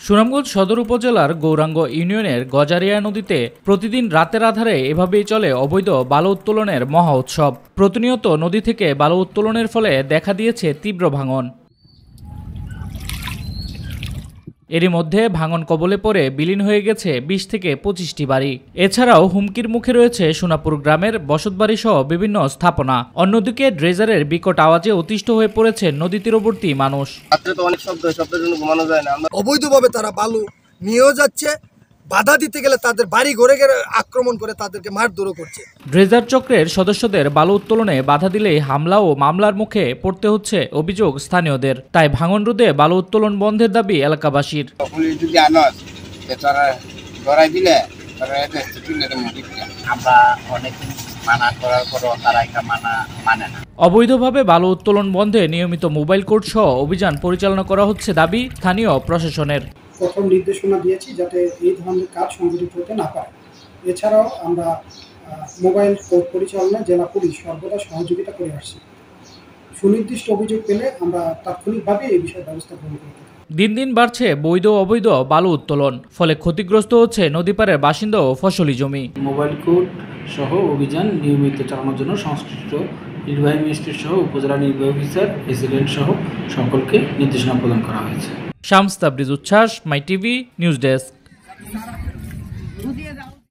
সুনামগঞ্জ সদর উপজেলার গৌরাঙ্গ ইউনিয়নের গজারিয়া নদীতে প্রতিদিন রাতের আধারে এভাবেই চলে অবৈধ বালু উত্তোলনের মহা উৎসব। প্রতিনিয়ত নদী থেকে বালু উত্তোলনের ফলে দেখা দিয়েছে তীব্র ভাঙন। এরই মধ্যে ভাঙন কবলে পড়ে বিলীন হয়ে গেছে ২০ থেকে ২৫টি বাড়ি। এছাড়াও হুমকির মুখে রয়েছে সোনাপুর গ্রামের বসতবাড়ি সহ বিভিন্ন স্থাপনা। অন্যদিকে ড্রেজারের বিকট আওয়াজে অতিষ্ঠ হয়ে পড়েছে নদী তীরবর্তী মানুষ। অবৈধভাবে তারা বালু নিয়েও যাচ্ছে, বাধা দিতে গেলে তাদের বাড়ি ঘরে ঘরে আক্রমণ করে তাদেরকে মারধরও করছে। ড্রেজার চক্রের সদস্যদের বালু উত্তোলনে বাধা দিলেই হামলা ও মামলার মুখে পড়তে হচ্ছে অভিযোগ স্থানীয়দের। তাই ভাঙন রোধে বালু উত্তোলন বন্ধের দাবি এলাকাবাসীর। অবৈধভাবে বালু উত্তোলন বন্ধে নিয়মিত মোবাইল কোর্ট সহ অভিযান পরিচালনা করা হচ্ছে দাবি স্থানীয় প্রশাসনের। কঠোর নির্দেশনা দিয়েছি যাতে এই ধরনের কাজ সংঘটিত হতে না পারে। এছাড়াও আমরা মোবাইল কোর্ট পরিচালনায় জেলা পুলিশ সর্বদা সহযোগিতা করে আসছি। সুনির্দিষ্ট অভিযোগ পেলে আমরা তাৎক্ষণিকভাবে এই বিষয়ে ব্যবস্থা গ্রহণ করে থাকি। দিন দিন বাড়ছে বৈধ অবৈধ বালু উত্তোলন, ফলে ক্ষতিগ্রস্ত হচ্ছে নদীপাড়ের বাসিন্দা ও ফসলি জমি। মোবাইল কোর্ট সহ অভিযান নিয়মিত চালানোর জন্য সংশ্লিষ্ট নির্বাহী ম্যাজিস্ট্রেট সহ উপজেলা নির্বাহী অফিসার, এসিডেন্ট সহ সকলকে নির্দেশনা প্রদান করা হয়েছে। শামস তাবরিজ উচ্ছ্বাস, মাই টিভি নিউজ ডেস্ক।